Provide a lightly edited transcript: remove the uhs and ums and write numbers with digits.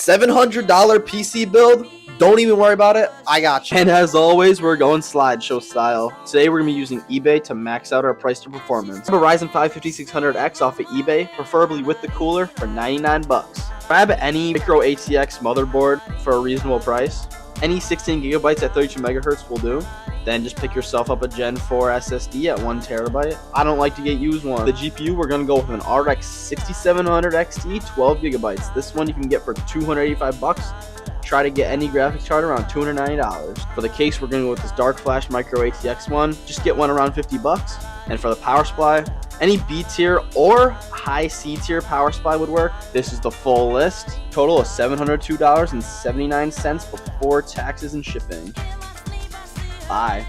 $700 PC build. Don't even worry about it. I got you. And as always, we're going slideshow style. Today, we're going to be using eBay to max out our price to performance. A Ryzen 5 5600X off of eBay, preferably with the cooler, for 99 bucks. Grab any micro ATX motherboard for a reasonable price. Any 16 gigabytes at 32 megahertz will do. Then just pick yourself up a Gen 4 SSD at 1 terabyte. I don't like to get used one. The GPU, we're going to go with an RX 6700 XT, 12 gigabytes. This one you can get for 285 bucks. Try to get any graphics card around $290. For the case, we're going to go with this Dark Flash Micro ATX one. Just get one around 50 bucks. And for the power supply, any B tier or high C tier power supply would work. This is the full list. Total of $702.79 before taxes and shipping. Bye.